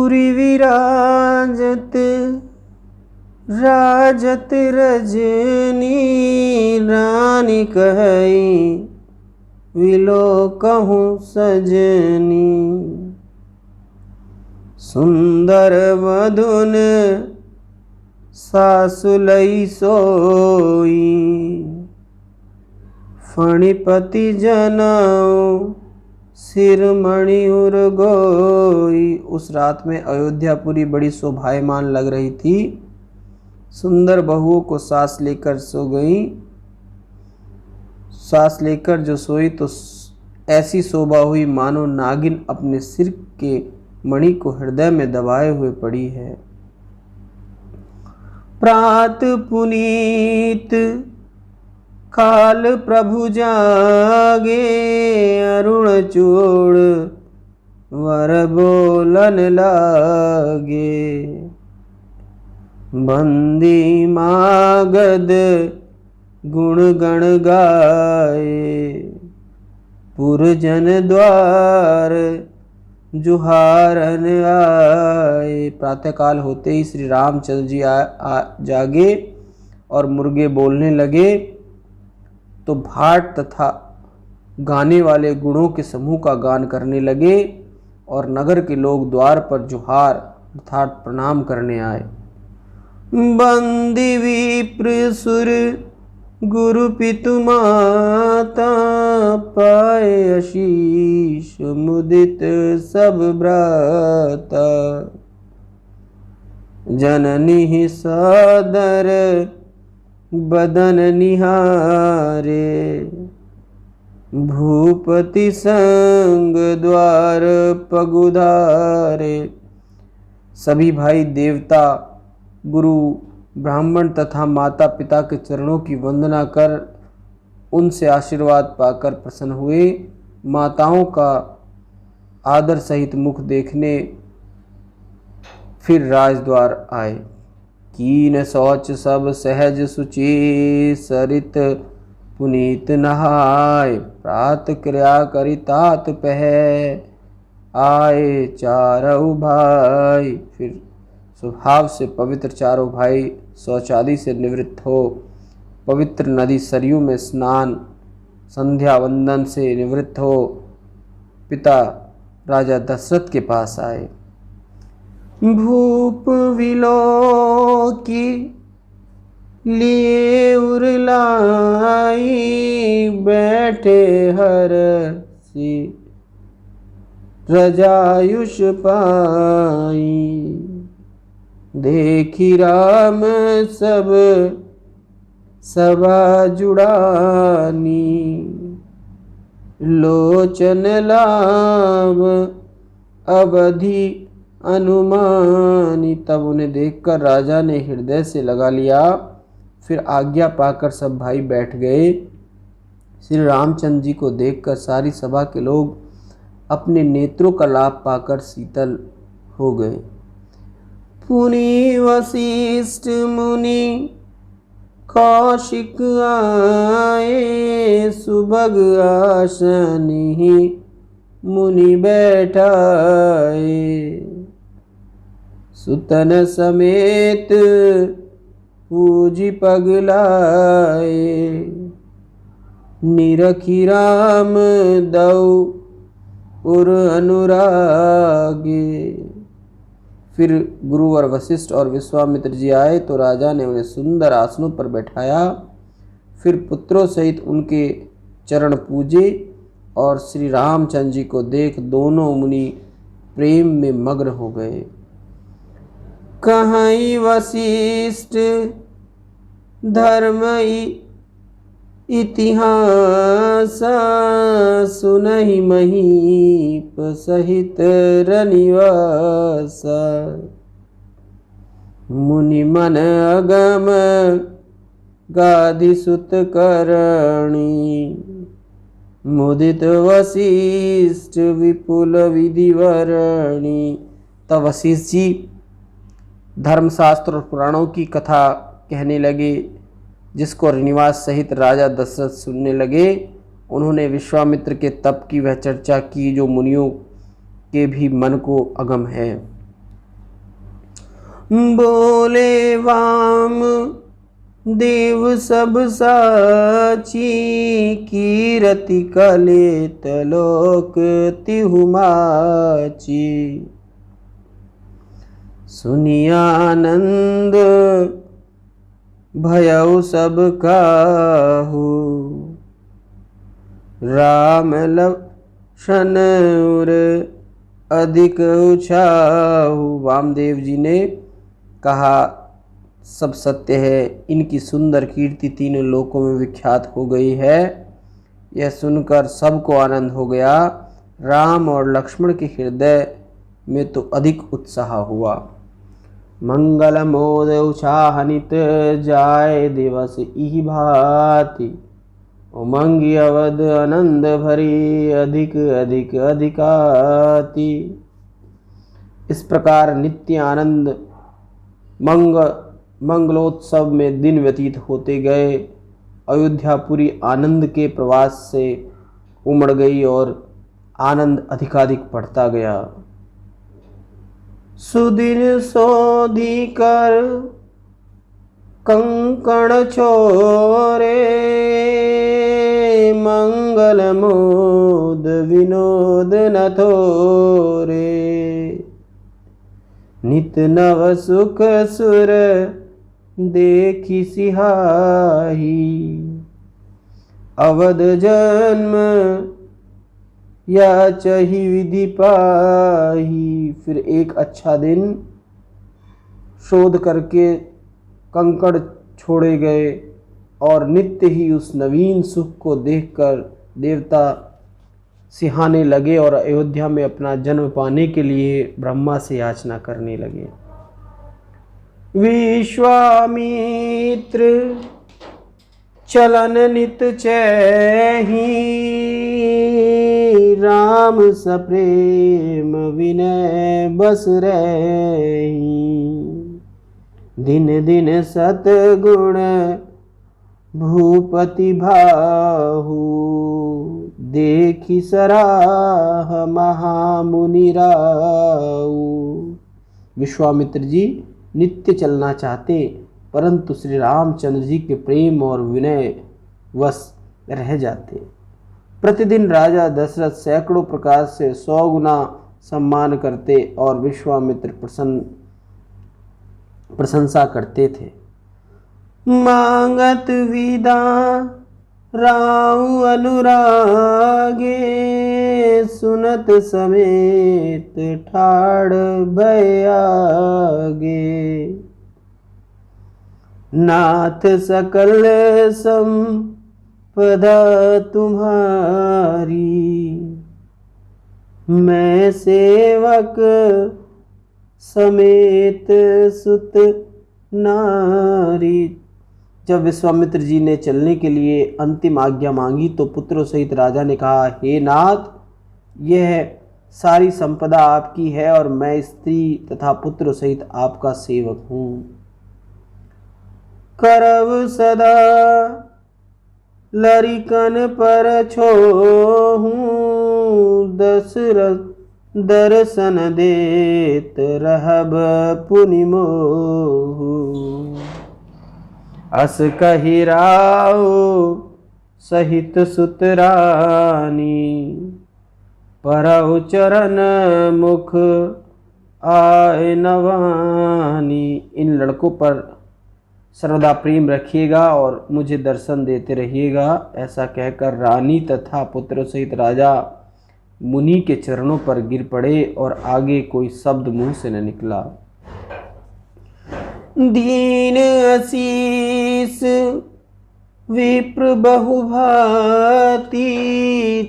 पुरी विराजत राजत रजनी, रानी कहई विलो कहूँ सजनी। सुंदर वधुन सासुलई सोई, फणिपति जनाओ सिरमणि उर्गोई। उस रात में अयोध्यापुरी बड़ी शोभायमान लग रही थी। सुंदर बहुओं को सांस लेकर सो गई। सांस लेकर जो सोई तो ऐसी शोभा हुई मानो नागिन अपने सिर के मणि को हृदय में दबाए हुए पड़ी है। प्रात पुनीत काल प्रभु जागे, अरुण चूड़ वर बोलन लागे। बंदी मागध गुण गण गाए, पुरजन द्वार जुहारन आए। प्रातःकाल होते ही श्री रामचंद्र जी जागे और मुर्गे बोलने लगे तो भाट तथा गाने वाले गुणों के समूह का गान करने लगे और नगर के लोग द्वार पर जुहार अर्थात प्रणाम करने आए। बंदी विप्र सुर गुरु पितु माता, पाए आशीष मुदित सब भ्राता। जननी सादर बदन निहारे, भूपति संग द्वार पगुधारे। सभी भाई देवता, गुरु, ब्राह्मण तथा माता पिता के चरणों की वंदना कर उनसे आशीर्वाद पाकर प्रसन्न हुए। माताओं का आदर सहित मुख देखने फिर राजद्वार आए। कीन शौच सब सहज सुचि, सरित पुनीत नहाय। प्रात क्रिया करि तात पह, आए चारऊ भाई। फिर स्वभाव से पवित्र चारों भाई शौचादि से निवृत्त हो पवित्र नदी सरयू में स्नान संध्या वंदन से निवृत्त हो पिता राजा दशरथ के पास आए। भूप विलोकी लिए उरलाई, बैठे हरसी रजायुष पाई। देखी राम सब सभा जुड़ानी, लोचन लाभ अवधि अनुमानी। तब उन्हें देखकर राजा ने हृदय से लगा लिया। फिर आज्ञा पाकर सब भाई बैठ गए। श्री रामचंद्र जी को देखकर सारी सभा के लोग अपने नेत्रों का लाभ पाकर शीतल हो गए। पुनि वशिष्ठ मुनि कौशिक आए, सुभग आसनि मुनि बैठाए। सुतन समेत पूजी पगलाए, निरखी राम दऊ उर अनुरागे। फिर गुरु और वशिष्ठ और विश्वामित्र जी आए तो राजा ने उन्हें सुंदर आसनों पर बैठाया। फिर पुत्रों सहित उनके चरण पूजे और श्री रामचंद्र जी को देख दोनों मुनि प्रेम में मग्न हो गए। कहीं वशिष्ठ धर्म इतिहास, सुनहि महीप सहित रनिवास। मुनि मन अगम गाधि सुत करणी, मुदित वशिष्ठ विपुल विधिवरणी। तब वशिष्ठ जी धर्मशास्त्र और पुराणों की कथा कहने लगे, जिसको श्रीनिवास सहित राजा दशरथ सुनने लगे। उन्होंने विश्वामित्र के तप की वह चर्चा की जो मुनियों के भी मन को अगम है। बोले वाम देव सब साची, कीरति कलित लोक तिहुमाची। सुनियानंद भयउ सब काहू, राम लक्षण उर अधिक उछाहू। वामदेव जी ने कहा सब सत्य है, इनकी सुंदर कीर्ति तीनों लोकों में विख्यात हो गई है। यह सुनकर सबको आनंद हो गया। राम और लक्ष्मण के हृदय में तो अधिक उत्साह हुआ। मंगल मोद उछाहनित जाय दिवस इहि भांति, उमंगी अवध आनंद भरी अधिक अधिक अधिकाति। इस प्रकार नित्य आनंद मंगलोत्सव में दिन व्यतीत होते गए। अयोध्यापुरी आनंद के प्रवास से उमड़ गई और आनंद अधिकाधिक बढ़ता गया। सुदिन सोधी कर कंकण छोरे, मंगल मोद विनोद न थोरे। नित नव सुख सुर देखी सिहाही, अवध जन्म या चही विधि पाही। फिर एक अच्छा दिन शोध करके कंकड़ छोड़े गए और नित्य ही उस नवीन सुख को देखकर देवता सिहाने लगे और अयोध्या में अपना जन्म पाने के लिए ब्रह्मा से याचना करने लगे। विश्वामित्र चलन नित चैहि, राम सप्रेम विनय बस रही। दिन दिन सतगुण भूपति भाहु, देखी सराह महामुनि राऊ। विश्वामित्र जी नित्य चलना चाहते, परंतु श्री रामचंद्र जी के प्रेम और विनय वश रह जाते। प्रतिदिन राजा दशरथ सैकड़ों प्रकार से 100 गुना सम्मान करते और विश्वामित्र प्रशंसा करते थे। मांगत विदा राउ अनुरागे, सुनत समेत ठाड़ भयागे। नाथ सकल संपदा तुम्हारी, मैं सेवक समेत सुत नारी। जब विश्वामित्र जी ने चलने के लिए अंतिम आज्ञा मांगी तो पुत्रों सहित राजा ने कहा, हे नाथ, यह सारी संपदा आपकी है और मैं स्त्री तथा पुत्र सहित आपका सेवक हूँ। करव सदा लरिकन पर छोहूँ, दशरथ दर्शन देत रहब पुनि मोहू। अस कहि राउ सहित सुतरानी, परहु चरण मुख आए नवानी। इन लड़कों पर सर्वदा प्रेम रखिएगा और मुझे दर्शन देते रहिएगा। ऐसा कहकर रानी तथा पुत्र सहित राजा मुनि के चरणों पर गिर पड़े और आगे कोई शब्द मुंह से न निकला। दीन आशीष विप्र बहुभाती,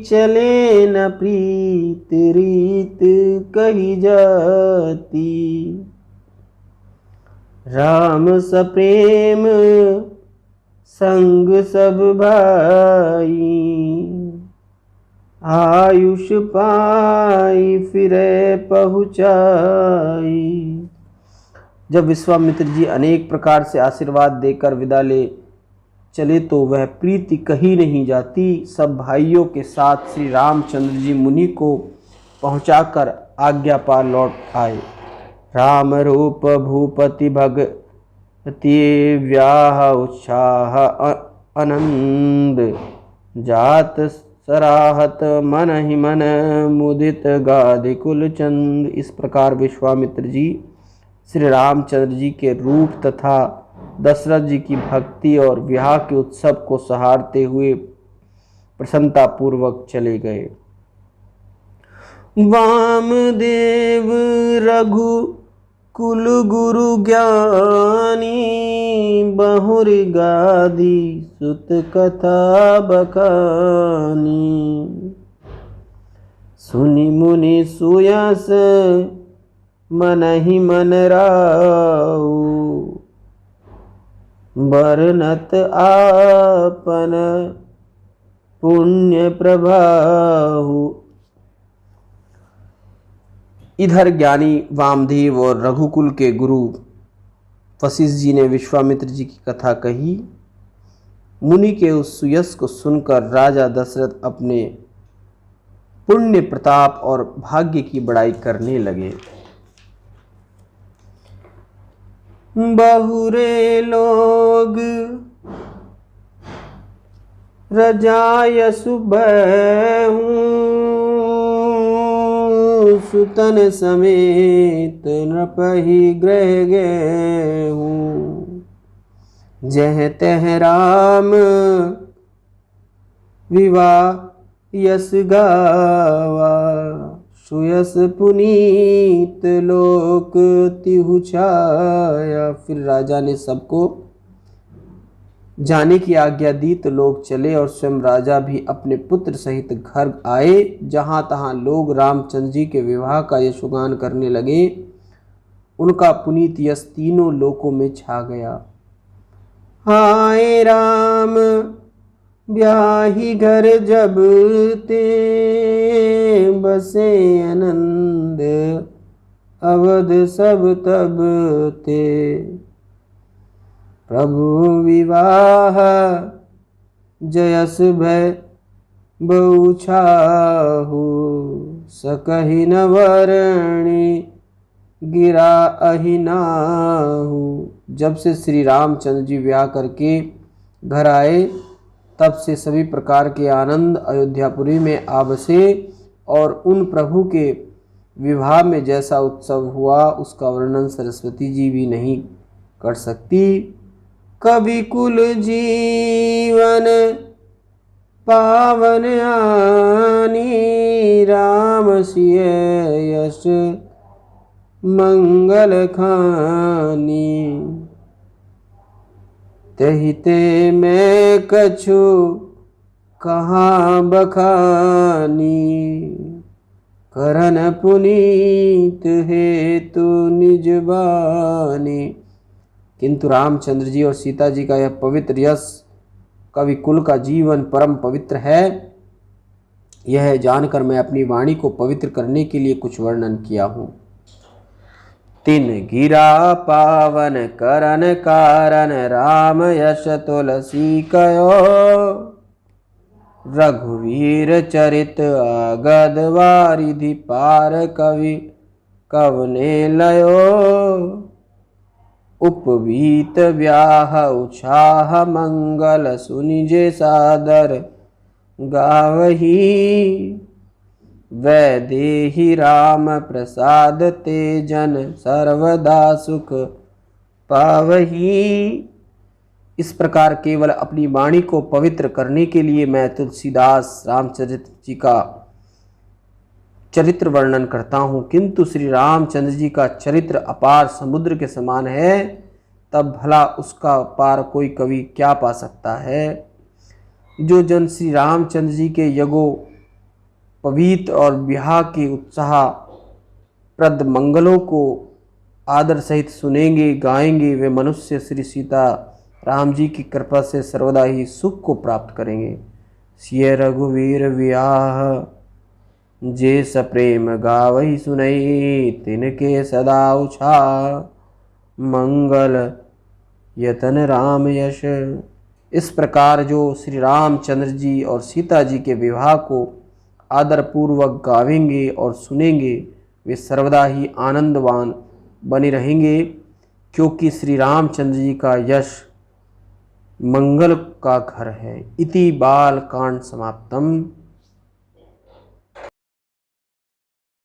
चले न प्रीत रीत कही जाती। राम सप्रेम संग सब भाई, आयुष पाई फिरे पहुँचाई। जब विश्वामित्र जी अनेक प्रकार से आशीर्वाद देकर विदा ले चले तो वह प्रीति कही नहीं जाती। सब भाइयों के साथ श्री रामचंद्र जी मुनि को पहुंचाकर आज्ञा पा लौट आए। राम रूप भूपति भगति व्याह उत्साह आनंद जात सराहत मन ही मन मुदित गादि कुल चंद। इस प्रकार विश्वामित्र जी श्री रामचंद्र जी के रूप तथा दशरथ जी की भक्ति और विवाह के उत्सव को सहारते हुए प्रसन्नता पूर्वक चले गए। वामदेव रघु कुल गुरु ज्ञानी बहुर गादी सुत कथा बखानी। सुनि मुनि सुयस मन ही मन राऊ बरनत आपन पुण्य प्रभाहु। इधर ज्ञानी वामदेव और रघुकुल के गुरु वशिष्ठ जी ने विश्वामित्र जी की कथा कही। मुनि के उस सुयश को सुनकर राजा दशरथ अपने पुण्य प्रताप और भाग्य की बड़ाई करने लगे। बहुरे लोग रजायसु बहूं सुतन समेत नृपहि ग्रह गए हूँ। जह तह राम विवाह यस गावा सुयस पुनीत लोक तिहु छाया। फिर राजा ने सबको जाने की आज्ञा दी तो लोग चले और स्वयं राजा भी अपने पुत्र सहित घर आए। जहाँ तहाँ लोग रामचंद्र जी के विवाह का यशोगान करने लगे। उनका पुनीत यश तीनों लोकों में छा गया। हाय राम ब्याही घर जब ते बसे आनंद अवध सब तब ते। प्रभु विवाह जयस भय बहु छाहु सकहि न वर्णि गिरा अहिनाहु। जब से श्री रामचंद्र जी विवाह करके घर आए तब से सभी प्रकार के आनंद अयोध्यापुरी में आ बसे और उन प्रभु के विवाह में जैसा उत्सव हुआ उसका वर्णन सरस्वती जी भी नहीं कर सकती। कवि कुल जीवन पावन आनी राम सिय यश मंगल खानी। तहि ते मैं कछु कहाँ बखानी करन पुनीत हेतु निज बानी। किंतु रामचंद्र जी और सीता जी का यह पवित्र यश कवि कुल का जीवन परम पवित्र है। यह जानकर मैं अपनी वाणी को पवित्र करने के लिए कुछ वर्णन किया हूँ। तिन गिरा पावन करन कारण राम यश तुलसी कयो। रघुवीर चरित आगद वारिधि पार कवि कवने लयो। उपवीत व्याह उत्साह मंगल सुनिजे सादर गावही। वैदेही राम प्रसाद ते जन सर्वदा सुख पावही। इस प्रकार केवल अपनी वाणी को पवित्र करने के लिए मैं तुलसीदास रामचरित जी का चरित्र वर्णन करता हूँ। किंतु श्री रामचंद्र जी का चरित्र अपार समुद्र के समान है, तब भला उसका पार कोई कवि क्या पा सकता है। जो जन श्री रामचंद्र जी के यगो पवित्र और विवाह के उत्साह प्रद मंगलों को आदर सहित सुनेंगे गाएंगे, वे मनुष्य श्री सीता राम जी की कृपा से सर्वदा ही सुख को प्राप्त करेंगे। सिय रघुवीर विवाह जे सप्रेम गावही सुनई। तिनके सदा उछा मंगल यतन राम यश। इस प्रकार जो श्री रामचंद्र जी और सीता जी के विवाह को आदर पूर्वक गावेंगे और सुनेंगे, वे सर्वदा ही आनंदवान बने रहेंगे, क्योंकि श्री रामचंद्र जी का यश मंगल का घर है। इति बाल कांड समाप्तम।